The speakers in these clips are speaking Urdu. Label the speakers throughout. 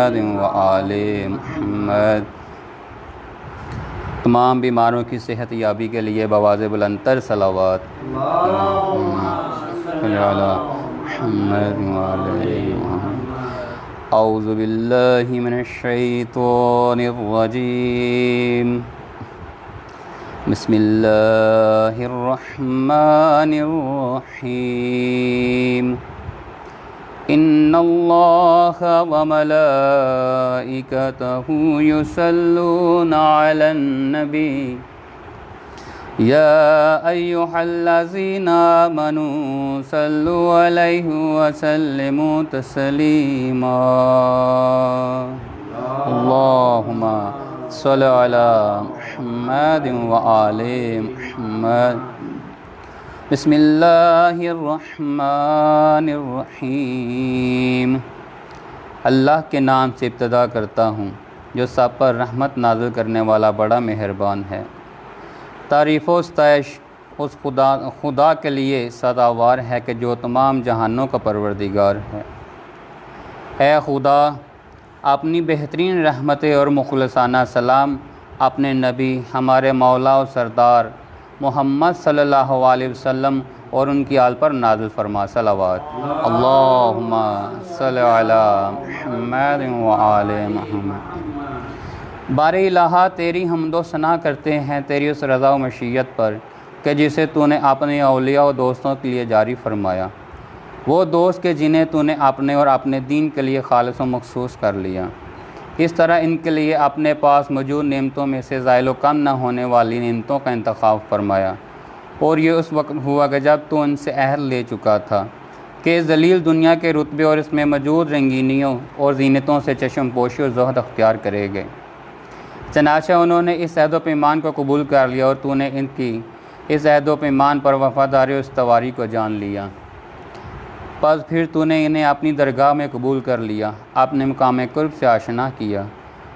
Speaker 1: محمد وآل محمد۔ تمام بیماروں کی صحت یابی کے لیے بآواز بلندتر صلوات اللہم صل علی محمد وآل محمد۔ اعوذ باللہ من الشیطان الرجیم، بسم اللہ الرحمن الرحیم۔ ان اللہ وملائکتہ یصلون علی النبی یا ایہا الذین آمنوا صلوا علیہ وسلموا تسلیما۔ اللہم صل علی محمد وآل محمد۔ بسم اللہ الرحمن الرحیم۔ اللہ کے نام سے ابتدا کرتا ہوں جو سب پر رحمت نازل کرنے والا بڑا مہربان ہے۔ تعریف و ستائش اس خدا کے لیے سزاوار ہے کہ جو تمام جہانوں کا پروردگار ہے۔ اے خدا، اپنی بہترین رحمت اور مخلصانہ سلام اپنے نبی ہمارے مولا و سردار محمد صلی اللہ علیہ وسلم اور ان کی آل پر نازل فرما۔ صلوات اللہم صل علی محمد وآل محمد۔ بارے الہ تیری حمد و ثنا کرتے ہیں تیری اس رضا و مشیت پر کہ جسے تو نے اپنے اولیاء و دوستوں کے لیے جاری فرمایا، وہ دوست کہ جنہیں تو نے اپنے اور اپنے دین کے لیے خالص و مخصوص کر لیا۔ اس طرح ان کے لیے اپنے پاس موجود نعمتوں میں سے زائل و کم نہ ہونے والی نعمتوں کا انتخاب فرمایا، اور یہ اس وقت ہوا کہ جب تو ان سے عہد لے چکا تھا کہ ذلیل دنیا کے رتبے اور اس میں موجود رنگینیوں اور زینتوں سے چشم پوشی اور زہد اختیار کرے گئے۔ چنانچہ انہوں نے اس عہد و پیمان کو قبول کر لیا اور تو نے ان کی اس عہد و پیمان پر وفاداری و استواری کو جان لیا۔ پس پھر تو نے انہیں اپنی درگاہ میں قبول کر لیا، اپنے مقام قرب سے آشنا کیا،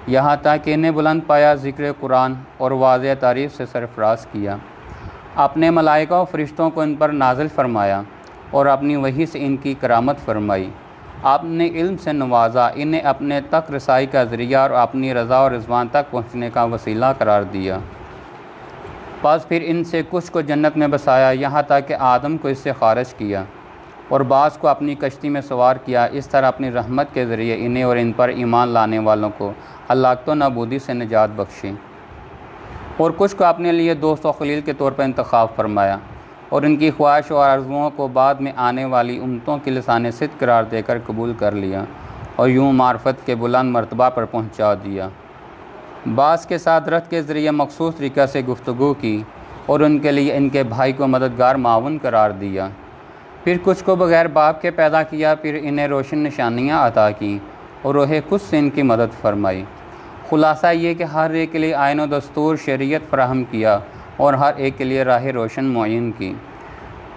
Speaker 1: یہاں تک کہ انہیں بلند پایا ذکر قرآن اور واضح تعریف سے سرفراز کیا۔ اپنے ملائکہ و فرشتوں کو ان پر نازل فرمایا اور اپنی وحی سے ان کی کرامت فرمائی۔ آپ نے علم سے نوازا، انہیں اپنے تک رسائی کا ذریعہ اور اپنی رضا و رضوان تک پہنچنے کا وسیلہ قرار دیا۔ پس پھر ان سے کچھ کو جنت میں بسایا، یہاں تک کہ آدم کو اس سے خارج کیا اور بعض کو اپنی کشتی میں سوار کیا۔ اس طرح اپنی رحمت کے ذریعے انہیں اور ان پر ایمان لانے والوں کو ہلاکت و نابودی سے نجات بخشی، اور کچھ کو اپنے لیے دوست و خلیل کے طور پر انتخاب فرمایا، اور ان کی خواہش و آرزوؤں کو بعد میں آنے والی امتوں کی لسان صدق قرار دے کر قبول کر لیا اور یوں معرفت کے بلند مرتبہ پر پہنچا دیا۔ بعض کے ساتھ رت کے ذریعے مخصوص طریقہ سے گفتگو کی اور ان کے لیے ان کے بھائی کو مددگار معاون قرار دیا۔ پھر کچھ کو بغیر باپ کے پیدا کیا، پھر انہیں روشن نشانیاں عطا کیں اور روح قدس سے ان کی مدد فرمائی۔ خلاصہ یہ کہ ہر ایک کے لیے آئین و دستور شریعت فراہم کیا اور ہر ایک کے لیے راہ روشن معین کی،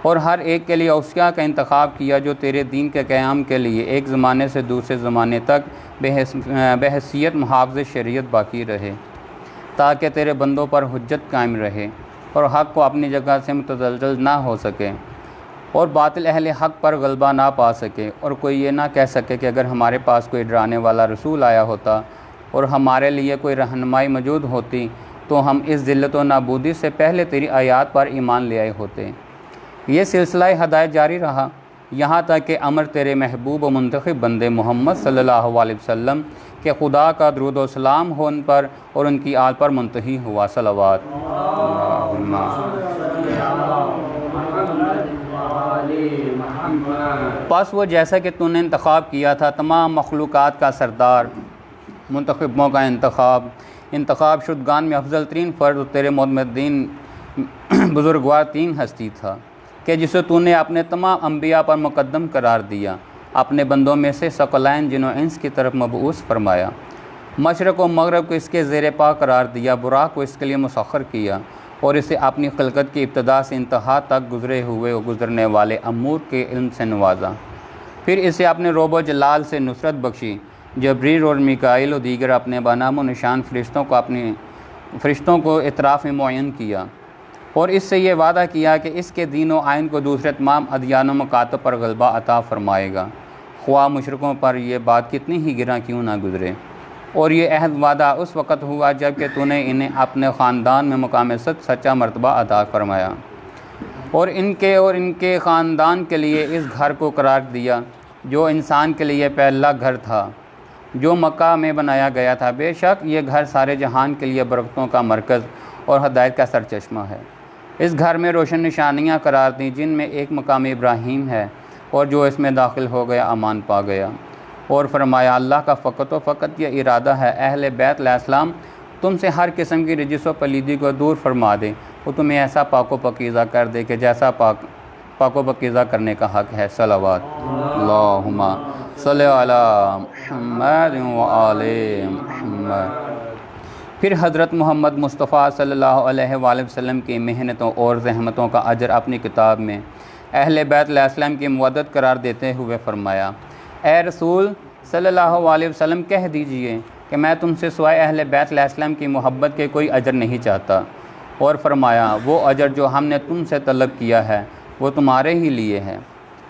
Speaker 1: اور ہر ایک کے لیے اوصیاء کا انتخاب کیا جو تیرے دین کے قیام کے لیے ایک زمانے سے دوسرے زمانے تک بحیثیت محافظ شریعت باقی رہے، تاکہ تیرے بندوں پر حجت قائم رہے اور حق کو اپنی جگہ سے متزلزل نہ ہو سکے اور باطل اہل حق پر غلبہ نہ پا سکے، اور کوئی یہ نہ کہہ سکے کہ اگر ہمارے پاس کوئی ڈرانے والا رسول آیا ہوتا اور ہمارے لیے کوئی رہنمائی موجود ہوتی تو ہم اس ذلت و نابودی سے پہلے تیری آیات پر ایمان لے آئے ہوتے۔ یہ سلسلہ ہدایت جاری رہا یہاں تک کہ امر تیرے محبوب و منتخب بندے محمد صلی اللہ علیہ وسلم کہ خدا کا درود و سلام ہو ان پر اور ان کی آل پر منتہی ہوا۔ صلوات پس وہ جیسا کہ تو نے انتخاب کیا تھا تمام مخلوقات کا سردار، منتخبوں کا انتخاب شدگان میں افضل ترین فرد تیرے محمدین بزرگوار تین ہستی تھا کہ جسے تو نے اپنے تمام انبیاء پر مقدم قرار دیا، اپنے بندوں میں سے ثقلین جن و انس کی طرف مبعوث فرمایا، مشرق و مغرب کو اس کے زیر پا قرار دیا، براق کو اس کے لیے مسخر کیا اور اسے اپنی خلقت کی ابتدا سے انتہا تک گزرے ہوئے و گزرنے والے امور کے علم سے نوازا۔ پھر اسے اپنے روب و جلال سے نصرت بخشی، جبریل اور میکائیل و دیگر اپنے بنام و نشان فرشتوں کو اطراف میں معین کیا، اور اس سے یہ وعدہ کیا کہ اس کے دین و آئین کو دوسرے تمام ادیان و مکاتب پر غلبہ عطا فرمائے گا۔ خواہ مشرکوں پر یہ بات کتنی ہی گراں کیوں نہ گزرے۔ اور یہ عہد وعدہ اس وقت ہوا جب کہ تو نے انہیں اپنے خاندان میں مقام سچا مرتبہ عطا فرمایا، اور ان کے خاندان کے لیے اس گھر کو قرار دیا جو انسان کے لیے پہلا گھر تھا جو مکہ میں بنایا گیا تھا۔ بے شک یہ گھر سارے جہان کے لیے برکتوں کا مرکز اور ہدایت کا سرچشمہ ہے۔ اس گھر میں روشن نشانیاں قرار دیں جن میں ایک مقام ابراہیم ہے، اور جو اس میں داخل ہو گیا امان پا گیا۔ اور فرمایا اللہ کا فقط و فقط یہ ارادہ ہے اہل بیت علیہ السلام تم سے ہر قسم کی رجس و پلیدی کو دور فرما دے، وہ تمہیں ایسا پاک و پاکیزہ کر دے کہ جیسا پاک و پاکیزہ کرنے کا حق ہے۔ صلوات اللہم صلی علی محمد و آل محمد۔ پھر حضرت محمد مصطفیٰ صلی اللہ علیہ وآلہ وسلم کی محنتوں اور زحمتوں کا اجر اپنی کتاب میں اہل بیت علیہ السلام کی مودت قرار دیتے ہوئے فرمایا، اے رسول صلی اللہ علیہ وسلم کہہ دیجئے کہ میں تم سے سوائے اہل بیت علیہ السلام کی محبت کے کوئی اجر نہیں چاہتا۔ اور فرمایا وہ اجر جو ہم نے تم سے طلب کیا ہے وہ تمہارے ہی لیے ہے۔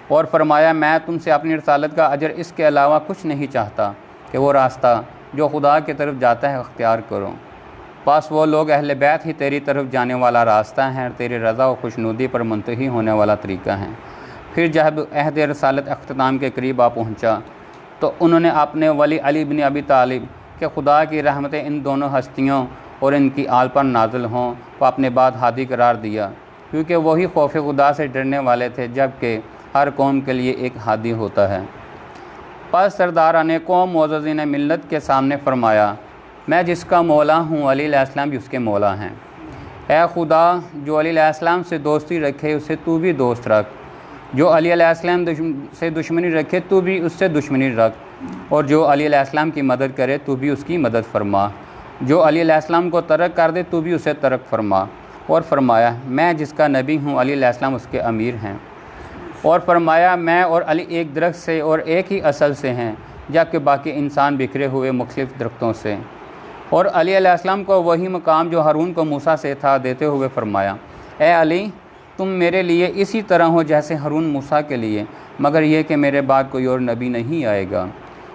Speaker 1: اور فرمایا میں تم سے اپنی رسالت کا اجر اس کے علاوہ کچھ نہیں چاہتا کہ وہ راستہ جو خدا کی طرف جاتا ہے اختیار کرو۔ پس وہ لوگ اہل بیت ہی تیری طرف جانے والا راستہ ہیں اور تیری رضا و خوشنودی پر منتہی ہونے والا طریقہ ہیں۔ پھر جب عہد رسالت اختتام کے قریب آ پہنچا تو انہوں نے اپنے ولی علی بن ابی طالب کہ خدا کی رحمتیں ان دونوں ہستیوں اور ان کی آل پر نازل ہوں کو اپنے بعد ہادی قرار دیا، کیونکہ وہی خوف خدا سے ڈرنے والے تھے جبکہ ہر قوم کے لیے ایک ہادی ہوتا ہے۔ پس سرداران قوم معززین ملت کے سامنے فرمایا، میں جس کا مولا ہوں علی علیہ السلام بھی اس کے مولا ہیں۔ اے خدا جو علی علیہ السلام سے دوستی رکھے اسے تو بھی دوست رکھ، جو علی علیہ السلام سے دشمنی رکھے تو بھی اس سے دشمنی رکھ، اور جو علی علیہ السلام کی مدد کرے تو بھی اس کی مدد فرما، جو علی علیہ السلام کو ترک کر دے تو بھی اسے ترک فرما۔ اور فرمایا میں جس کا نبی ہوں علی علیہ السلام اس کے امیر ہیں۔ اور فرمایا میں اور علی ایک درخت سے اور ایک ہی اصل سے ہیں جبکہ باقی انسان بکھرے ہوئے مختلف درختوں سے۔ اور علی علیہ السلام کو وہی مقام جو ہارون کو موسیٰ سے تھا دیتے ہوئے فرمایا، اے علی تم میرے لیے اسی طرح ہو جیسے ہارون موسیٰ کے لیے، مگر یہ کہ میرے بعد کوئی اور نبی نہیں آئے گا۔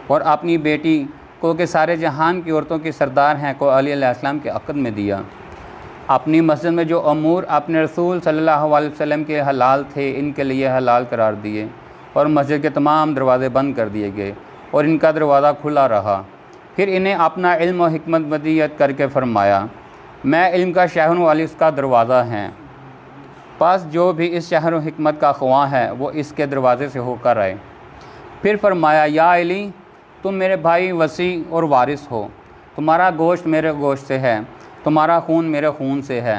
Speaker 1: اور اپنی بیٹی کو کہ سارے جہان کی عورتوں کی سردار ہیں کو علی علیہ السلام کے عقد میں دیا۔ اپنی مسجد میں جو امور اپنے رسول صلی اللہ علیہ وسلم کے حلال تھے ان کے لیے حلال قرار دیے، اور مسجد کے تمام دروازے بند کر دیے گئے اور ان کا دروازہ کھلا رہا۔ پھر انہیں اپنا علم و حکمت ودیت کر کے فرمایا، میں علم کا شہر ہوں علی اس کا دروازہ ہیں، پس جو بھی اس شہر و حکمت کا خواہ ہے وہ اس کے دروازے سے ہو کر آئے۔ پھر فرمایا یا علی تم میرے بھائی وسیع اور وارث ہو، تمہارا گوشت میرے گوشت سے ہے، تمہارا خون میرے خون سے ہے،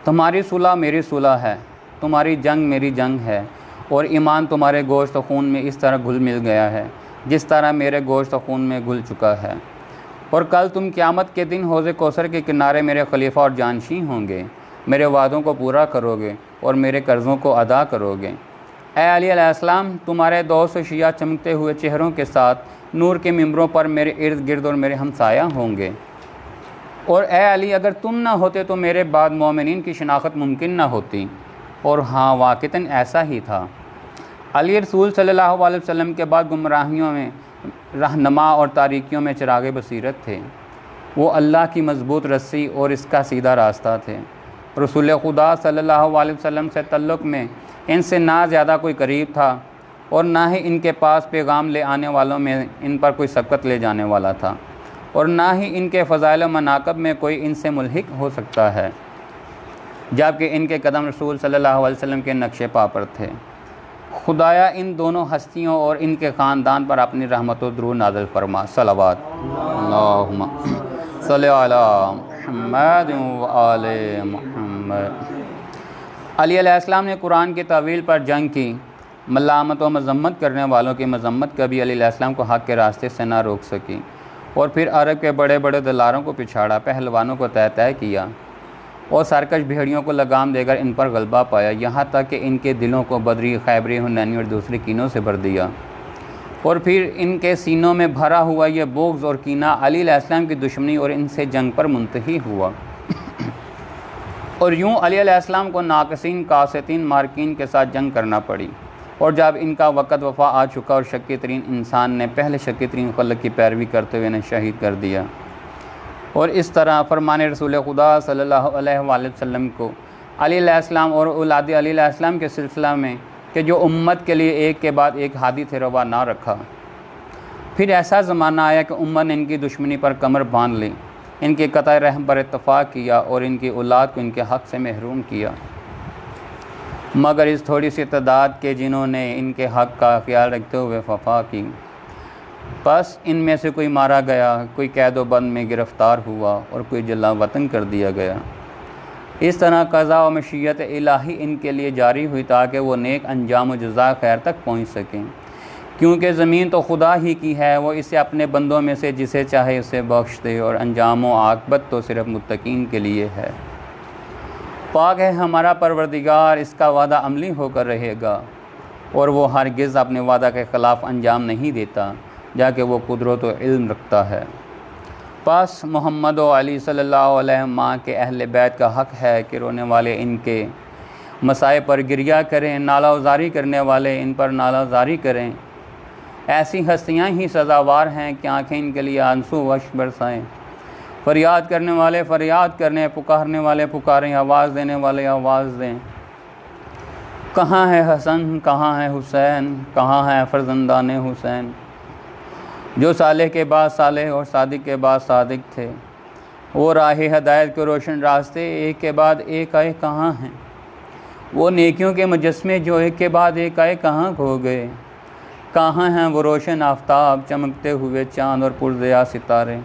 Speaker 1: تمہاری صلح میری صلح ہے، تمہاری جنگ میری جنگ ہے، اور ایمان تمہارے گوشت و خون میں اس طرح گھل مل گیا ہے جس طرح میرے گوشت و خون میں گھل چکا ہے۔ اور کل تم قیامت کے دن حوض کوثر کے کنارے میرے خلیفہ اور جانشین ہوں گے، میرے وعدوں کو پورا کرو گے اور میرے قرضوں کو ادا کرو گے۔ اے علی علیہ السلام تمہارے 200 شیعہ چمکتے ہوئے چہروں کے ساتھ نور کے ممبروں پر میرے ارد گرد اور میرے ہمسایہ ہوں گے۔ اور اے علی اگر تم نہ ہوتے تو میرے بعد مومنین کی شناخت ممکن نہ ہوتی، اور ہاں واقعتاً ایسا ہی تھا۔ علی رسول صلی اللہ علیہ وسلم کے بعد گمراہیوں میں رہنما اور تاریکیوں میں چراغ بصیرت تھے، وہ اللہ کی مضبوط رسی اور اس کا سیدھا راستہ تھے۔ رسول خدا صلی اللہ علیہ وسلم سے تعلق میں ان سے نہ زیادہ کوئی قریب تھا اور نہ ہی ان کے پاس پیغام لے آنے والوں میں ان پر کوئی سبقت لے جانے والا تھا، اور نہ ہی ان کے فضائل و مناقب میں کوئی ان سے ملحق ہو سکتا ہے، جبکہ ان کے قدم رسول صلی اللہ علیہ وسلم کے نقش پا پر تھے۔ خدایا ان دونوں ہستیوں اور ان کے خاندان پر اپنی رحمت و درود نازل فرما۔ صلوات اللہم صلی علی محمد و آل محمد۔ علی علیہ السلام نے قرآن کی تعویل پر جنگ کی، ملامت و مذمت کرنے والوں کی مذمت کبھی علی علیہ السلام کو حق کے راستے سے نہ روک سکی، اور پھر عرب کے بڑے بڑے دلاروں کو پچھاڑا، پہلوانوں کو طے کیا اور سرکش بھیڑیوں کو لگام دے کر ان پر غلبہ پایا، یہاں تک کہ ان کے دلوں کو بدری، خیبری، حنینی اور دوسری کینوں سے بھر دیا، اور پھر ان کے سینوں میں بھرا ہوا یہ بغض اور کینہ علی علیہ السلام کی دشمنی اور ان سے جنگ پر منتہی ہوا، اور یوں علی علیہ السلام کو ناقصین، قاسطین، مارکین کے ساتھ جنگ کرنا پڑی۔ اور جب ان کا وقت وفا آ چکا اور شقی ترین انسان نے پہلے شقی ترین خلق کی پیروی کرتے ہوئے انہیں شہید کر دیا۔ اور اس طرح فرمان رسول خدا صلی اللہ علیہ وآلہ وسلم کو علی علیہ السلام اور اولاد علی علیہ السلام کے سلسلہ میں کہ جو امت کے لیے ایک کے بعد ایک ہادی تھے روا نہ رکھا۔ پھر ایسا زمانہ آیا کہ امت نے ان کی دشمنی پر کمر باندھ لی، ان کے قطع رحم پر اتفاق کیا اور ان کی اولاد کو ان کے حق سے محروم کیا، مگر اس تھوڑی سی تعداد کے جنہوں نے ان کے حق کا خیال رکھتے ہوئے وفا کی۔ بس ان میں سے کوئی مارا گیا، کوئی قید و بند میں گرفتار ہوا اور کوئی جلا وطن کر دیا گیا۔ اس طرح قضا و مشیت الہی ان کے لیے جاری ہوئی تاکہ وہ نیک انجام و جزا خیر تک پہنچ سکیں، کیونکہ زمین تو خدا ہی کی ہے، وہ اسے اپنے بندوں میں سے جسے چاہے اسے بخش دے، اور انجام و عاقبت تو صرف متقین کے لیے ہے۔ پاک ہے ہمارا پروردگار، اس کا وعدہ عملی ہو کر رہے گا، اور وہ ہرگز اپنے وعدہ کے خلاف انجام نہیں دیتا، جا کہ وہ قدرت و علم رکھتا ہے۔ پس محمد و علی صلی اللہ علیہ وسلم کے اہل بیت کا حق ہے کہ رونے والے ان کے مصائب پر گریہ کریں، نالہ زاری کرنے والے ان پر نالہ زاری کریں۔ ایسی ہستیاں ہی سزاوار ہیں کہ آنکھیں ان کے لیے آنسو و اشک برسائیں، فریاد کرنے والے فریاد کرنے، پکارنے والے پکاریں، آواز دینے والے آواز دیں۔ کہاں ہے حسن، کہاں ہے حسین، کہاں ہے فرزندان حسین، جو صالح کے بعد صالح اور صادق کے بعد صادق تھے۔ وہ راہ ہدایت کے روشن راستے ایک کے بعد ایک آئے کہاں ہیں، وہ نیکیوں کے مجسمے جو ایک کے بعد ایک آئے کہاں کھو گئے۔ کہاں ہیں وہ روشن آفتاب، چمکتے ہوئے چاند اور پرضیاء ستارے،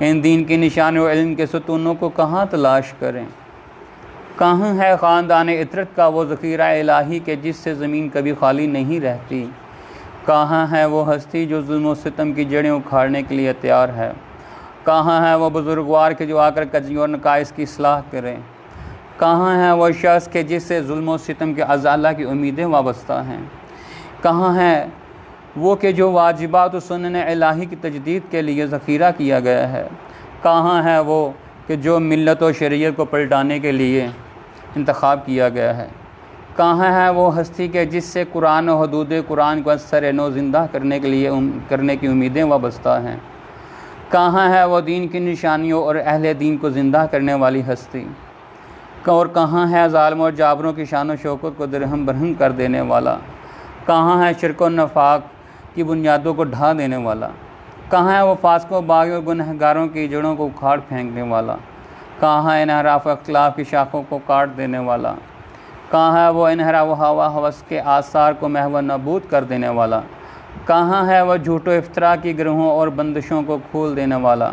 Speaker 1: ان دین کی نشانی و علم کے ستونوں کو کہاں تلاش کریں۔ کہاں ہے خاندان عطرت کا وہ ذخیرہ الہی کہ جس سے زمین کبھی خالی نہیں رہتی۔ کہاں ہے وہ ہستی جو ظلم و ستم کی جڑیں اکھاڑنے کے لیے تیار ہے۔ کہاں ہے وہ بزرگوار کے جو آ کر کجی اور نقائص کی اصلاح کریں۔ کہاں ہے وہ شخص کہ جس سے ظلم و ستم کے ازالہ کی امیدیں وابستہ ہیں۔ کہاں ہے وہ کہ جو واجبات و سنن الہی کی تجدید کے لیے ذخیرہ کیا گیا ہے۔ کہاں ہے وہ کہ جو ملت و شریعت کو پلٹانے کے لیے انتخاب کیا گیا ہے۔ کہاں ہے وہ ہستی کہ جس سے قرآن و حدود قرآن کو اثر نو زندہ کرنے کی امیدیں وابستہ ہیں۔ کہاں ہے وہ دین کی نشانیوں اور اہل دین کو زندہ کرنے والی ہستی، اور کہاں ہے ظالم اور جابروں کی شان و شوکت کو درہم برہم کر دینے والا۔ کہاں ہے شرک و نفاق کی بنیادوں کو ڈھا دینے والا۔ کہاں ہے وہ فاسقوں باغیوں اور گنہگاروں کی جڑوں کو اکھاڑ پھینکنے والا۔ کہاں ہے انحراف و اختلاف کی شاخوں کو کاٹ دینے والا۔ کہاں ہے وہ انحراف و ہوا ہوس کے آثار کو محو نابود کر دینے والا۔ کہاں ہے وہ جھوٹ و افطرا کی گروہوں اور بندشوں کو کھول دینے والا۔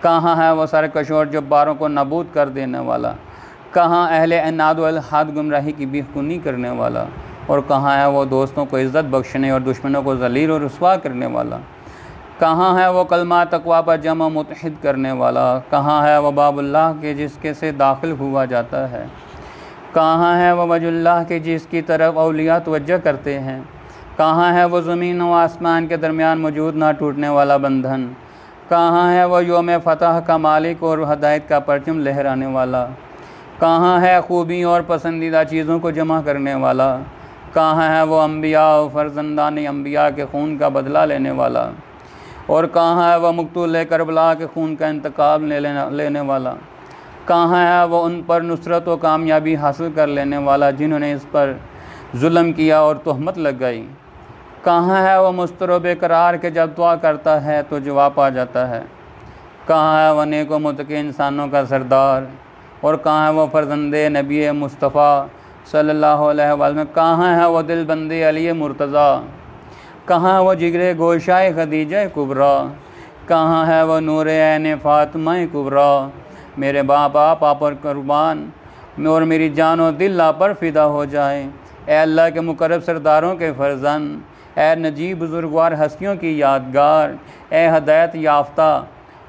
Speaker 1: کہاں ہے وہ سرکشوں اور جباروں کو نابود کر دینے والا۔ کہاں اہل عناد و الحاد گمراہی کی بیخونی کرنے والا، اور کہاں ہے وہ دوستوں کو عزت بخشنے اور دشمنوں کو ذلیل و رسوا کرنے والا۔ کہاں ہے وہ کلمہ تقویٰ پر جمع متحد کرنے والا۔ کہاں ہے وہ باب اللہ کے جس کے سے داخل ہوا جاتا ہے۔ کہاں ہے وہ وجہ اللہ کے جس کی طرف اولیاء توجہ کرتے ہیں۔ کہاں ہے وہ زمین و آسمان کے درمیان موجود نہ ٹوٹنے والا بندھن۔ کہاں ہے وہ یوم فتح کا مالک اور ہدایت کا پرچم لہرانے والا۔ کہاں ہے خوبی اور پسندیدہ چیزوں کو جمع کرنے والا۔ کہاں ہے وہ انبیاء و فرزندان انبیاء کے خون کا بدلہ لینے والا، اور کہاں ہے وہ مقتول کربلا کے خون کا انتقام لینے والا۔ کہاں ہے وہ ان پر نصرت و کامیابی حاصل کر لینے والا جنہوں نے اس پر ظلم کیا اور تہمت لگائی۔ کہاں ہے وہ مستر و بے قرار کہ جب دعا کرتا ہے تو جواب آ جاتا ہے۔ کہاں ہے وہ نیک و متقی انسانوں کا سردار، اور کہاں ہے وہ فرزند نبی مصطفیٰ صلی اللہ علیہ وسلم۔ کہاں ہے وہ دل بندی علی مرتضیٰ۔ کہاں ہے وہ جگر گوشائے خدیجہ کبریٰ۔ کہاں ہے وہ نور عین فاطمہ کبریٰ۔ میرے باپ آپ پر قربان، اور میری جان و دل آپ پر فدا ہو جائے۔ اے اللہ کے مقرب سرداروں کے فرزند، اے نجیب بزرگوار ہستیوں کی یادگار، اے ہدایت یافتہ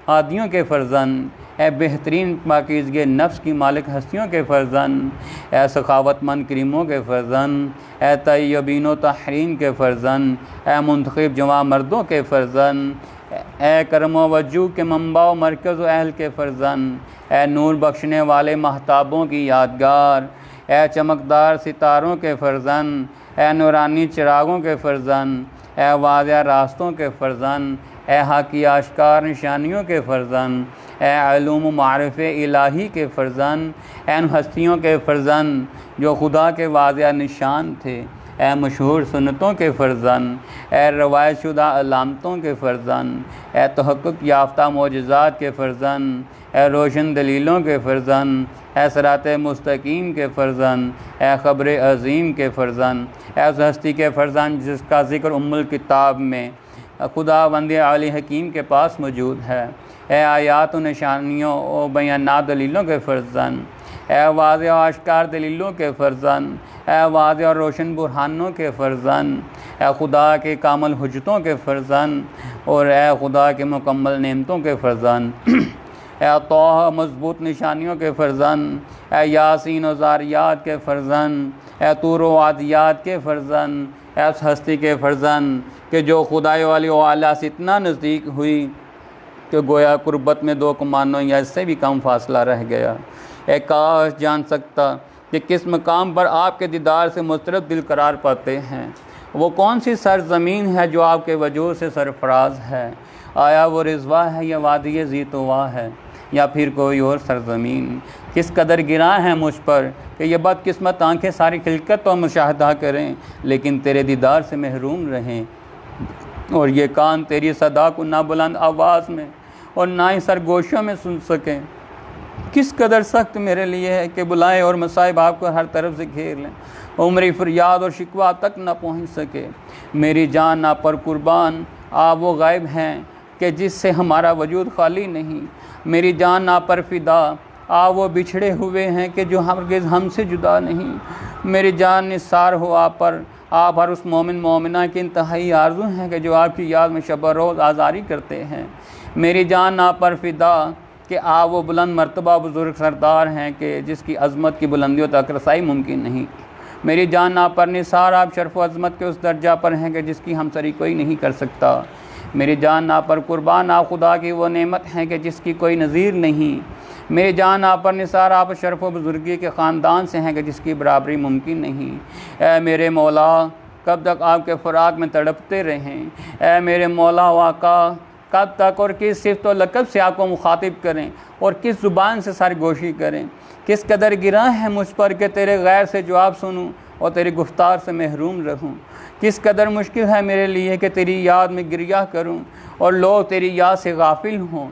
Speaker 1: عادیوں کے فرزند، اے بہترین پاکیزگی نفس کی مالک ہستیوں کے فرزند، اے سخاوت مند کریموں کے فرزند، اے طیبین و طاہرین کے فرزند، اے منتخب جوان مردوں کے فرزند، اے کرم و وجوہ کے منبع و مرکز و اہل کے فرزند، اے نور بخشنے والے مہتابوں کی یادگار، اے چمکدار ستاروں کے فرزند، اے نورانی چراغوں کے فرزند، اے واضح راستوں کے فرزند، اے حقی آشکار نشانیوں کے فرزند، اے علوم و معارف الہی کے فرزند، اے ان ہستیوں کے فرزند جو خدا کے واضح نشان تھے، اے مشہور سنتوں کے فرزند، اے روایت شدہ علامتوں کے فرزند، اے تحقق یافتہ معجزات کے فرزند، اے روشن دلیلوں کے فرزند، اے صراط مستقیم کے فرزند، اے خبر عظیم کے فرزند، اے اس ہستی کے فرزند جس کا ذکر الکتاب میں خدا بند عالی حکیم کے پاس موجود ہے، اے آیات و نشانیوں و بیانات دلیلوں کے فرزند، اے واضح و آشکار دلیلوں کے فرزند، اے واضح اور روشن برہانوں کے فرزند، اے خدا کے کامل حجتوں کے فرزند اور اے خدا کے مکمل نعمتوں کے فرزند، اے طٰہٰ مضبوط نشانیوں کے فرزند، اے یاسین و زاریات کے فرزند، اے طور و عادیات کے فرزند، اے اس ہستی کے فرزند کہ جو خدای والی و اعلیٰ سے اتنا نزدیک ہوئی کہ گویا قربت میں 2 کمانوں یا اس سے بھی کم فاصلہ رہ گیا۔ اے کاش جان سکتا کہ کس مقام پر آپ کے دیدار سے مضطرب دل قرار پاتے ہیں، وہ کون سی سرزمین ہے جو آپ کے وجود سے سرفراز ہے، آیا وہ رضوا ہے یا وادی ذی طویٰ ہے یا پھر کوئی اور سرزمین، کس قدر گراں ہے مجھ پر کہ یہ بدقسمت آنکھیں ساری خلقت تو مشاہدہ کریں لیکن تیرے دیدار سے محروم رہیں، اور یہ کان تیری صدا کو نہ بلند آواز میں اور نہ ہی سرگوشیوں میں سن سکیں۔ کس قدر سخت میرے لیے ہے کہ بلائیں اور مصائب آپ کو ہر طرف سے گھیر لیں، عمری فریاد اور شکوہ تک نہ پہنچ سکے۔ میری جان نا پر قربان آپ وہ غائب ہیں کہ جس سے ہمارا وجود خالی نہیں، میری جان نا پر فدا آپ وہ بچھڑے ہوئے ہیں کہ جو ہرگز ہم سے جدا نہیں، میری جان نثار ہو آپ پر، آپ ہر اس مومن مومنہ کی انتہائی آرزو ہیں کہ جو آپ کی یاد میں شب و روز آزاری کرتے ہیں، میری جان نا پر فدا کہ آپ وہ بلند مرتبہ بزرگ سردار ہیں کہ جس کی عظمت کی بلندیوں تک رسائی ممکن نہیں، میری جان نا پر نثار آپ شرف و عظمت کے اس درجہ پر ہیں کہ جس کی ہمسری کوئی نہیں کر سکتا، میری جان نا پر قربان آپ خدا کی وہ نعمت ہیں کہ جس کی کوئی نظیر نہیں، میری جان آپ پر نثار آپ شرف و بزرگی کے خاندان سے ہیں کہ جس کی برابری ممکن نہیں، اے میرے مولا کب تک آپ کے فراق میں تڑپتے رہیں، اے میرے مولا و آقا کب تک اور کس صفت و لقب سے آپ کو مخاطب کریں اور کس زبان سے سرگوشی کریں، کس قدر گراں ہے مجھ پر کہ تیرے غیر سے جواب سنوں اور تیری گفتار سے محروم رہوں، کس قدر مشکل ہے میرے لیے کہ تیری یاد میں گریہ کروں اور لوگ تیری یاد سے غافل ہوں،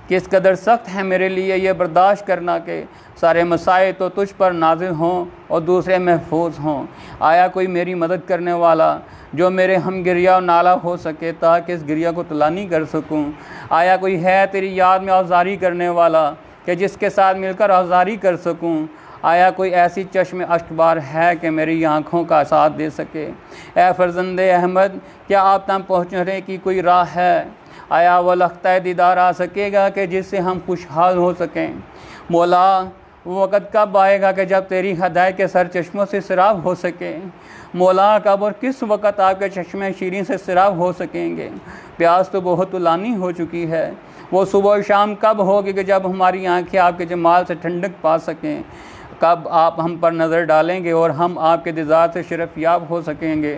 Speaker 1: کس قدر سخت ہے میرے لیے یہ برداشت کرنا کہ سارے مسائل تو تجھ پر نازل ہوں اور دوسرے محفوظ ہوں، آیا کوئی میری مدد کرنے والا جو میرے ہم گریہ و نالہ ہو سکے تاکہ اس گریہ کو تلانی کر سکوں، آیا کوئی ہے تیری یاد میں آزاری کرنے والا کہ جس کے ساتھ مل کر آزاری کر سکوں، آیا کوئی ایسی چشم اشک بار ہے کہ میری آنکھوں کا ساتھ دے سکے، اے فرزند احمد کیا آپ تک پہنچنے کی کوئی راہ ہے، آیا وہ لختہ دیدار آ سکے گا کہ جس سے ہم خوشحال ہو سکیں، مولا وہ وقت کب آئے گا کہ جب تیری ہدایت کے سر چشموں سے سراب ہو سکے، مولا کب اور کس وقت آپ کے چشمے شیریں سے سراب ہو سکیں گے، پیاس تو بہت طولانی ہو چکی ہے، وہ صبح و شام کب ہوگی کہ جب ہماری آنکھیں آپ کے جمال سے ٹھنڈک پا سکیں، کب آپ ہم پر نظر ڈالیں گے اور ہم آپ کے دیدار سے شرف یاب ہو سکیں گے،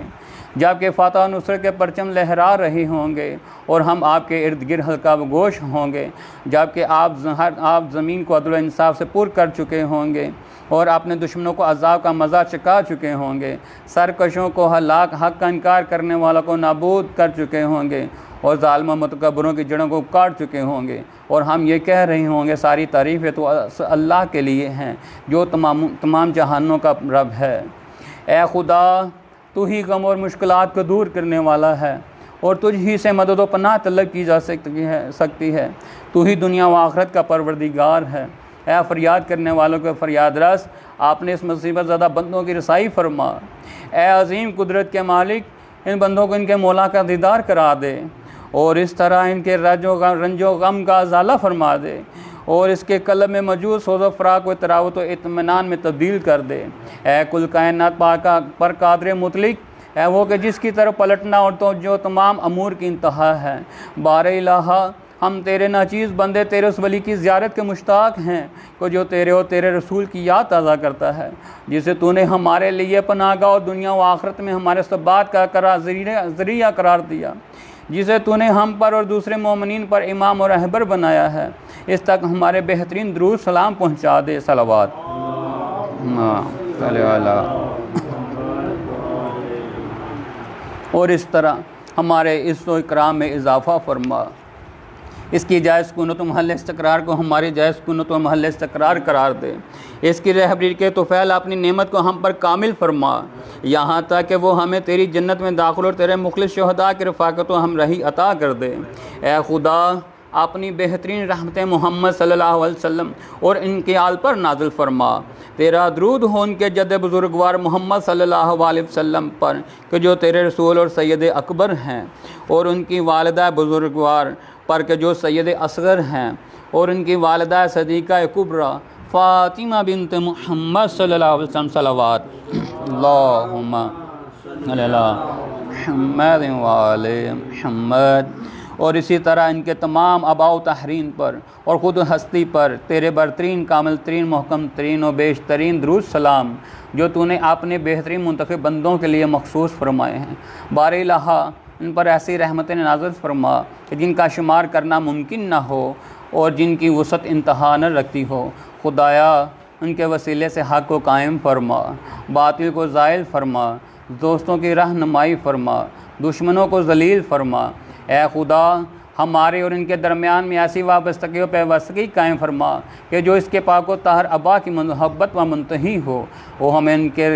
Speaker 1: جب کہ فتح و نصرت کے پرچم لہرا رہے ہوں گے اور ہم آپ کے ارد گرد حلقہ گوش ہوں گے، جب کہ آپ زمین کو عدل و انصاف سے پر کر چکے ہوں گے اور اپنے دشمنوں کو عذاب کا مزہ چکا چکے ہوں گے، سرکشوں کو ہلاک، حق کا انکار کرنے والوں کو نابود کر چکے ہوں گے اور ظالم و متکبروں کی جڑوں کو کاٹ چکے ہوں گے، اور ہم یہ کہہ رہے ہوں گے ساری تعریفیں تو اللہ کے لیے ہیں جو تمام جہانوں کا رب ہے، اے خدا تو ہی غم اور مشکلات کو دور کرنے والا ہے اور تجھ ہی سے مدد و پناہ طلب کی جا سکتی ہے، تو ہی دنیا و آخرت کا پروردگار ہے، اے فریاد کرنے والوں کے فریاد رس آپ نے اس مصیبت زدہ بندوں کی رسائی فرما، اے عظیم قدرت کے مالک ان بندوں کو ان کے مولا کا دیدار کرا دے اور اس طرح ان کے رنج و غم کا ازالہ فرما دے اور اس کے قلب میں موجود سوز و فراق و تراوت و اطمینان میں تبدیل کر دے، اے کل کائنات پر قادر مطلق، اے وہ کہ جس کی طرف پلٹنا اور تو جو تمام امور کی انتہا ہے، بار الہ ہم تیرے ناچیز بندے تیرے اس ولی کی زیارت کے مشتاق ہیں کو جو تیرے اور تیرے رسول کی یاد تازہ کرتا ہے، جسے تو نے ہمارے لیے پناہ گاہ اور دنیا و آخرت میں ہمارے ثبات کا ذریعہ قرار دیا، جسے تو نے ہم پر اور دوسرے مومنین پر امام اور رہبر بنایا ہے، اس تک ہمارے بہترین درود سلام پہنچا دے۔ صلوات اور اس طرح ہمارے عزت و اکرام میں اضافہ فرما، اس کی جائز سکونت و محل استقرار کو ہماری جائز سکونت و محل استقرار قرار دے، اس کی رہبری کے توفیل اپنی نعمت کو ہم پر کامل فرما، یہاں تک کہ وہ ہمیں تیری جنت میں داخل اور تیرے مخلص شہداء کی رفاقت و ہمراہی عطا کر دے۔ اے خدا اپنی بہترین رحمت محمد صلی اللہ علیہ وسلم اور ان کے آل پر نازل فرما، تیرا درود ہو ان کے جد بزرگوار محمد صلی اللہ علیہ وسلم پر کہ جو تیرے رسول اور سید اکبر ہیں، اور ان کی والدہ بزرگوار پر کہ جو سید اصغر ہیں، اور ان کی والدہ صدیقہ کبریٰ فاطمہ بنت محمد صلی اللہ علیہ وسلم۔ صلوات اللہم صلی محمد وآل محمد۔ اور اسی طرح ان کے تمام آباء و تحرین پر اور خود ہستی پر تیرے برترین کامل ترین محکم ترین و بیشترین درود سلام جو تو نے اپنے بہترین منتخب بندوں کے لیے مخصوص فرمائے ہیں، بار الہا ان پر ایسی رحمتیں نازل فرما کہ جن کا شمار کرنا ممکن نہ ہو اور جن کی وسعت انتہا نہ رکھتی ہو۔ خدایا ان کے وسیلے سے حق کو قائم فرما، باطل کو زائل فرما، دوستوں کی رہنمائی فرما، دشمنوں کو ذلیل فرما۔ اے خدا ہمارے اور ان کے درمیان میں ایسی وابستگی و پیوستگی قائم فرما کہ جو اس کے پاک و طاہر ابا کی محبت و منتہی ہو، وہ ہمیں ان کے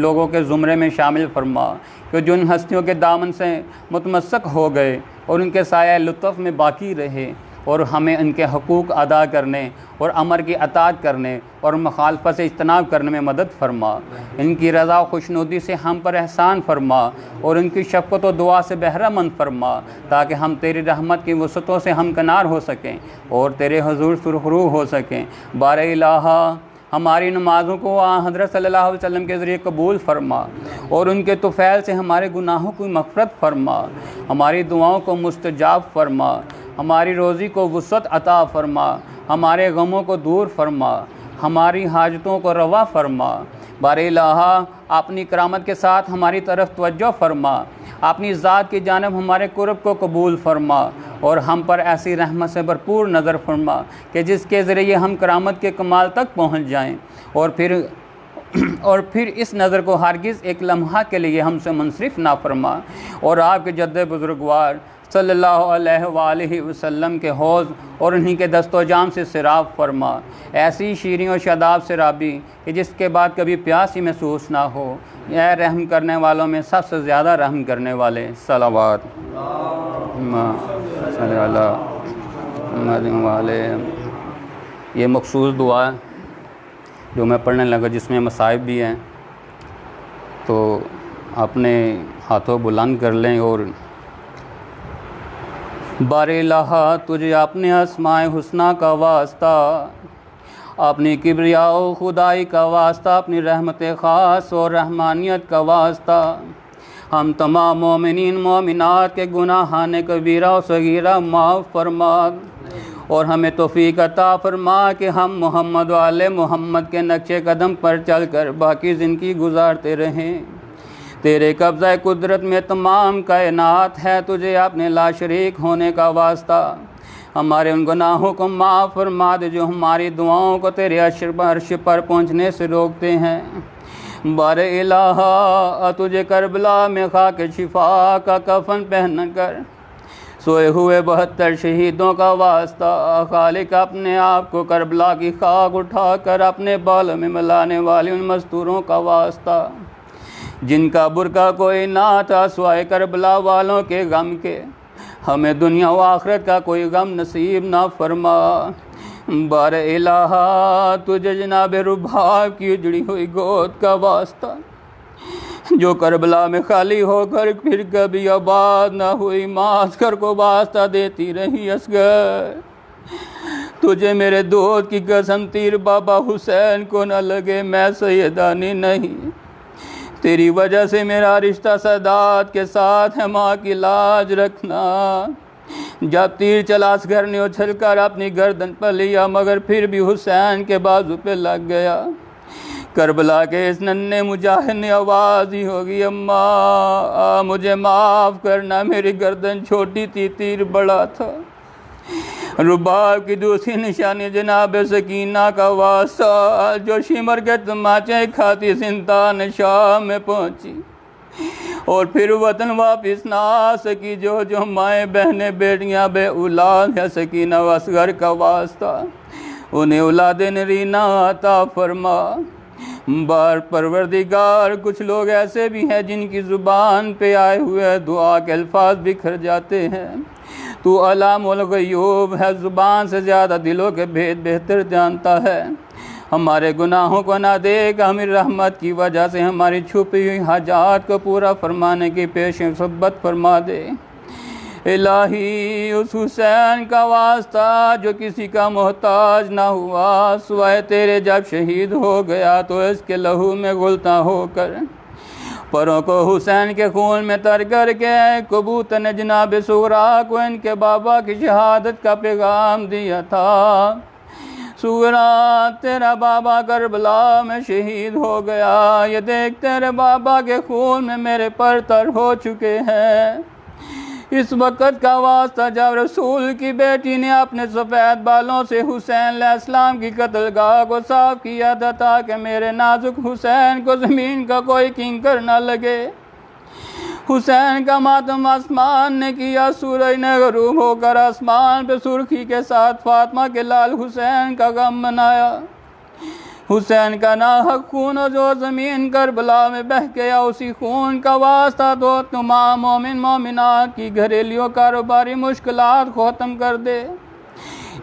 Speaker 1: لوگوں کے زمرے میں شامل فرما کہ جو ان ہستیوں کے دامن سے متمسک ہو گئے اور ان کے سایہ لطف میں باقی رہے، اور ہمیں ان کے حقوق ادا کرنے اور امر کی اطاعت کرنے اور مخالفت سے اجتناب کرنے میں مدد فرما۔ ان کی رضا و خوشنودی سے ہم پر احسان فرما اور ان کی شفقت و دعا سے بہرہ مند فرما، تاکہ ہم تیری رحمت کی وسعتوں سے ہمکنار ہو سکیں اور تیرے حضور سرخرو ہو سکیں۔ بار الہا ہماری نمازوں کو حضرت صلی اللہ علیہ وسلم کے ذریعے قبول فرما اور ان کے طفیل سے ہمارے گناہوں کی مغفرت فرما، ہماری دعاؤں کو مستجاب فرما، ہماری روزی کو وسعت عطا فرما، ہمارے غموں کو دور فرما، ہماری حاجتوں کو روا فرما۔ بار الہا اپنی کرامت کے ساتھ ہماری طرف توجہ فرما، اپنی ذات کی جانب ہمارے قرب کو قبول فرما اور ہم پر ایسی رحمت سے بھرپور نظر فرما کہ جس کے ذریعے ہم کرامت کے کمال تک پہنچ جائیں، اور پھر اس نظر کو ہرگز ایک لمحہ کے لیے ہم سے منصرف نہ فرما، اور آپ کے جد بزرگوار صلی اللہ علیہ وآلہ وسلم کے حوض اور انہی کے دست و جام سے سراب فرما، ایسی شیریں و شاداب سرابی کہ جس کے بعد کبھی پیاس ہی محسوس نہ ہو۔ اے رحم کرنے والوں میں سب سے زیادہ رحم کرنے والے، صلوات صلی اللہ محمد والے۔ یہ مخصوص دعا ہے جو میں پڑھنے لگا، جس میں مصائب بھی ہیں، تو اپنے ہاتھوں بلند کر لیں اور بار الہا تجھے اپنے اسماء حسنہ کا واسطہ، اپنی کبریاء و خدائی کا واسطہ، اپنی رحمت خاص اور رحمانیت کا واسطہ ہم تمام مومنین مومنات کے گناہان کبیرہ و صغیرہ معاف فرما، اور ہمیں توفیق عطا فرما کہ ہم محمد و آل محمد کے نقش قدم پر چل کر باقی زندگی گزارتے رہیں۔ تیرے قبضہ قدرت میں تمام کائنات ہے، تجھے اپنے لا شریک ہونے کا واسطہ ہمارے ان گناہوں کو معاف فرما دے جو ہماری دعاؤں کو تیرے عرش پر پہنچنے سے روکتے ہیں۔ بار الہا تجھے کربلا میں خاک شفا کا کفن پہن کر سوئے ہوئے 72 شہیدوں کا واسطہ، خالق اپنے آپ کو کربلا کی خاک اٹھا کر اپنے بالوں میں ملانے والے ان مستوروں کا واسطہ جن کا برقع کوئی نہ تھا سوائے کربلا والوں کے غم کے، ہمیں دنیا و آخرت کا کوئی غم نصیب نہ فرما۔ بار الہا تجھے جناب رباب کی اجڑی ہوئی گود کا واسطہ جو کربلا میں خالی ہو کر پھر کبھی آباد نہ ہوئی، معسکر کو واسطہ دیتی رہی اصغر، تجھے میرے دودھ کی قسم تیر بابا حسین کو نہ لگے، میں سیدانی نہیں، تیری وجہ سے میرا رشتہ سادات کے ساتھ ہے، ماں کی لاج رکھنا۔ جب تیر چلا اصغر نے اچھل کر اپنی گردن پر لیا مگر پھر بھی حسین کے بازو پہ لگ گیا۔ کربلا کے اس ننھے مجاہد نے آواز ہی ہوگی، اماں مجھے معاف کرنا، میری گردن چھوٹی تھی، تیر بڑا تھا۔ رباب کی دوسری نشانی جناب سکینہ کا واسطہ جو شمر کے تماچے کھاتی زندان شام میں پہنچی اور پھر وطن واپس نہ آ سکی، جو مائیں بہنیں بیٹیاں بے اولاد ہے، سکینہ و اصغر کا واسطہ انہیں اولاد نرینہ عطا فرما۔ بار پروردگار کچھ لوگ ایسے بھی ہیں جن کی زبان پہ آئے ہوئے دعا کے الفاظ بکھر جاتے ہیں، تو علام الغیوب ہے، زبان سے زیادہ دلوں کے بھید بہتر جانتا ہے۔ ہمارے گناہوں کو نہ دیکھ، ہماری رحمت کی وجہ سے ہماری چھپی ہوئی حاجات کو پورا فرمانے کی پیش صحبت فرما دے۔ الہی اس حسین کا واسطہ جو کسی کا محتاج نہ ہوا سوائے تیرے، جب شہید ہو گیا تو اس کے لہو میں غلطاں ہو کر پروں کو حسین کے خون میں تر کر کے کبوتر نے جناب سغرا کو ان کے بابا کی شہادت کا پیغام دیا تھا۔ سغرا تیرا بابا کربلا میں شہید ہو گیا، یہ دیکھ تیرے بابا کے خون میں میرے پر تر ہو چکے ہیں۔ اس وقت کا واسطہ جب رسول کی بیٹی نے اپنے سفید بالوں سے حسین علیہ السلام کی قتل گاہ کو صاف کیا تھا تاکہ میرے نازک حسین کو زمین کا کوئی کنکر نہ لگے۔ حسین کا ماتم آسمان نے کیا، سورج نے غروب ہو کر آسمان پہ سرخی کے ساتھ فاطمہ کے لال حسین کا غم منایا۔ حسین کا ناحق خون جو زمین کربلا میں بہہ گیا، اسی خون کا واسطہ تو تمام مومن مومنات کی گھریلو کاروباری مشکلات ختم کر دے،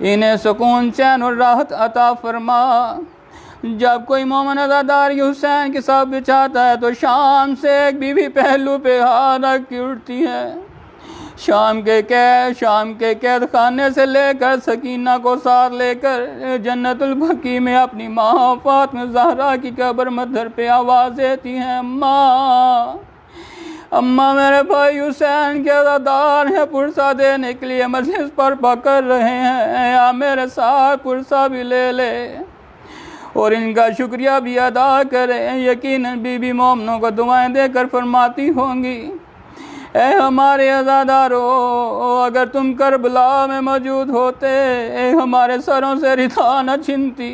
Speaker 1: انہیں سکون چین اور راحت عطا فرما۔ جب کوئی مومن عزاداری حسین کے ساتھ بچھاتا ہے تو شام سے ایک بیوی پہلو پہ ہاتھ رکھ کے اٹھتی ہے۔ شام کے قید خانے سے لے کر سکینہ کو ساتھ لے کر جنت البقیع میں اپنی ماں فاطمہ زہرا کی قبر مدھر پہ آواز دیتی ہیں، اماں میرے بھائی حسین کے عزادار ہیں، پرسہ دینے کے لیے مجلس پر پکڑ رہے ہیں، یا میرے ساتھ پرسہ بھی لے لے اور ان کا شکریہ بھی ادا کریں۔ یقیناً بی بی مومنوں کو دعائیں دے کر فرماتی ہوں گی، اے ہمارے عزادارو اگر تم کربلا میں موجود ہوتے، اے ہمارے سروں سے ردا نہ چھنتی،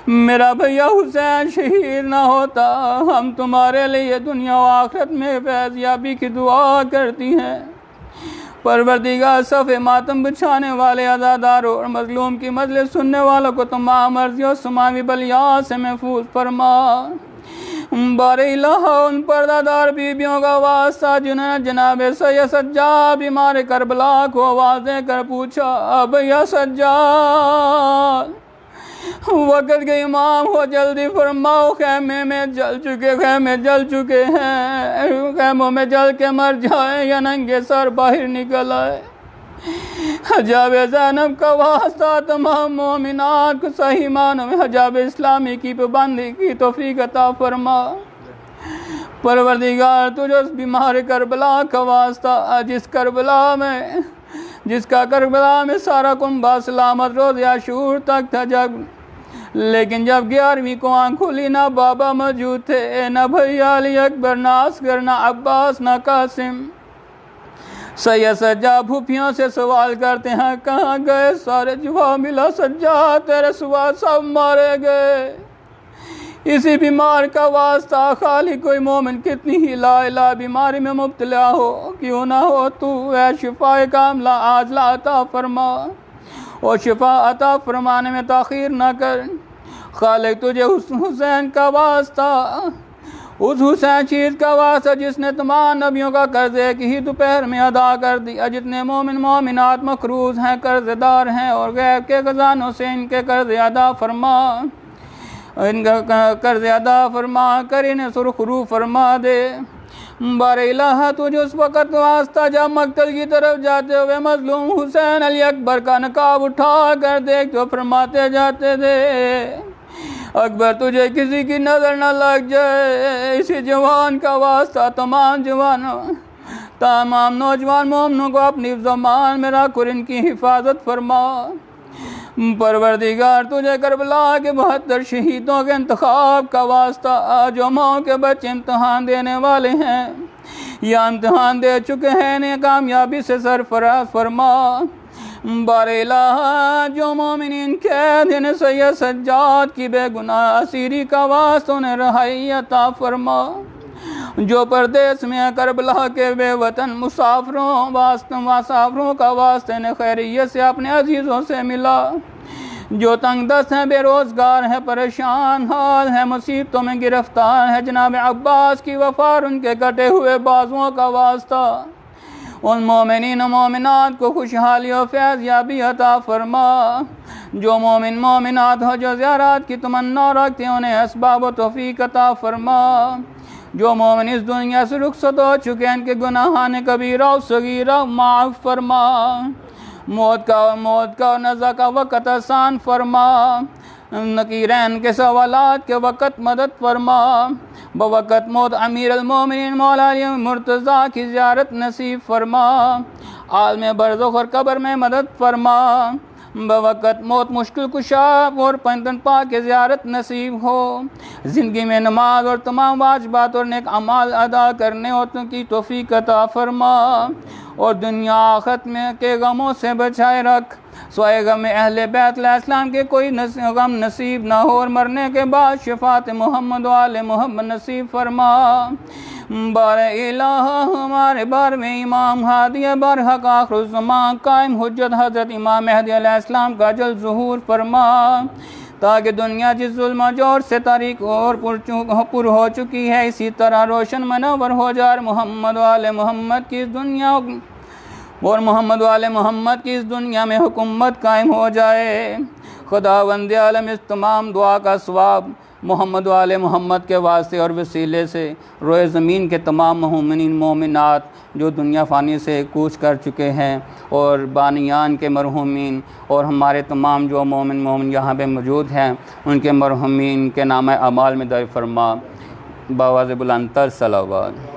Speaker 1: میرا بھیا حسین شہید نہ ہوتا، ہم تمہارے لیے دنیا و آخرت میں فیض یابی کی دعا کرتی ہیں۔ پروردگار صف ماتم بچھانے والے عزاداروں اور مظلوم کی مجلس سننے والوں کو تمام عرضی و سماوی بلیات سے محفوظ فرما۔ بار الہ ان پردہ بیبیوں کا واسطہ جنہوں نے جناب سید سجاد بیمار کربلا کو آواز دے کر پوچھا، بھیا سجاد وقت کے امام ہو، جلدی فرماؤ، خیمے جل چکے ہیں، خیموں میں جل کے مر جائیں یا ننگے سر باہر نکل آئے۔ حجاب زینب کا واسطہ تمام مومنات کو صحیح معنوں میں حجاب اسلامی کی پابندی کی توفیق عطا فرما۔ پروردگار تجھے اس بیمار کربلا کا واسطہ جس کا کربلا میں سارا کنبہ سلامت روز عاشور تک تھا، لیکن جب 11ویں کو آنکھ کھلی نہ بابا موجود تھے، نہ بھیا علی اکبر، نہ اصغر، نہ عباس، نہ قاسم۔ سید سجاد پھوپھیوں سے سوال کرتے ہیں، کہاں گئے سارے؟ جواب ملا، سجاد تیرے سوا سب مارے گئے۔ اسی بیمار کا واسطہ خالی کوئی مومن کتنی ہی لا الہ بیماری میں مبتلا ہو کیوں نہ ہو، تو اے شفا کاملہ عاجلہ عطا فرما اور شفا عطا فرمانے میں تاخیر نہ کر۔ خالق تجھے حسین کا واسطہ، اس حسین چیز کا واسطہ جس نے تمام نبیوں کا قرض ایک ہی دوپہر میں ادا کر دیا، جتنے مومن مومنات مقروض ہیں، قرض دار ہیں، اور غیب کے خزانوں سے ان کے قرض ادا فرما، ان کا قرض ادا فرما کر انہیں سرخرو فرما دے۔ بار الہ تجھے اس وقت واسطہ جب مقتل کی طرف جاتے ہوئے مظلوم حسین علی اکبر کا نقاب اٹھا کر دیکھ تو فرماتے جاتے تھے، اکبر تجھے کسی کی نظر نہ لگ جائے۔ اسی جوان کا واسطہ تمام جوانوں تمام نوجوان مومنوں کو اپنی زمان میں رکھ اور ان کی حفاظت فرما۔ پروردگار تجھے کربلا کے 72 شہیدوں کے انتخاب کا واسطہ جو ماں کے بچے امتحان دینے والے ہیں یا امتحان دے چکے ہیں انہیں کامیابی سے سرفراز فرما۔ بار الہ جو مومنین قید ہیں سید سجاد کی بے گناہ اسیری کا واسطہ انہیں رہائی عطا فرما۔ جو پردیس میں کربلا کے بے وطن مسافروں کا واسطہ انہیں خیریت سے اپنے عزیزوں سے ملا۔ جو تنگ دست ہیں، بے روزگار ہیں، پریشان حال ہیں، مصیبتوں میں گرفتار ہیں، جناب عباس کی وفار ان کے کٹے ہوئے بازوؤں کا واسطہ ان مومنین و مومنات کو خوشحالی و فیض یابی عطا فرما۔ جو مومن مومنات ہو جو زیارات کی تمنا رکھتے ہیں انہیں اسباب و توفیق عطا فرما۔ جو مومن اس دنیا سے رخصت ہو چکے ہیں ان کے گناہان کبیرہ و صغیرہ معاف فرما۔ موت کا اور نزع کا وقت آسان فرما۔ نکیرین کے سوالات کے وقت مدد فرما۔ بوقت موت امیر المومنین مولا علی مرتضیٰ کی زیارت نصیب فرما۔ عالم برزخ اور قبر میں مدد فرما۔ بوقت موت مشکل کشا اور پنجتن پاک کی زیارت نصیب ہو۔ زندگی میں نماز اور تمام واجبات اور نیک اعمال ادا کرنے اور کی توفیق عطا فرما اور دنیا آخرت میں کے غموں سے بچائے رکھ۔ سوائے غم اہل بیت علیہ السلام کے کوئی غم نصیب نہ ہو اور مرنے کے بعد شفاعت محمد و آل محمد نصیب فرما۔ بار الہ ہمارے بار میں امام ہادی برحق آخر الزمان قائم حجت حضرت امام مہدی علیہ السلام کا جلد ظہور فرما تاکہ دنیا جس ظلم و جور سے تاریک اور پر ہو چکی ہے اسی طرح روشن منور ہو جائے محمد و آل محمد کی اس دنیا اور محمد و آل محمد کی اس دنیا میں حکومت قائم ہو جائے۔ خداوند عالم اس تمام دعا کا ثواب محمد و آل محمد کے واسطے اور وسیلے سے روئے زمین کے تمام مومنین مومنات جو دنیا فانی سے کوچ کر چکے ہیں اور بانیان کے مرحومین اور ہمارے تمام جو مومن یہاں پہ موجود ہیں ان کے مرحومین کے نامہ اعمال میں درج فرما۔ باواز بلند تر صلوات۔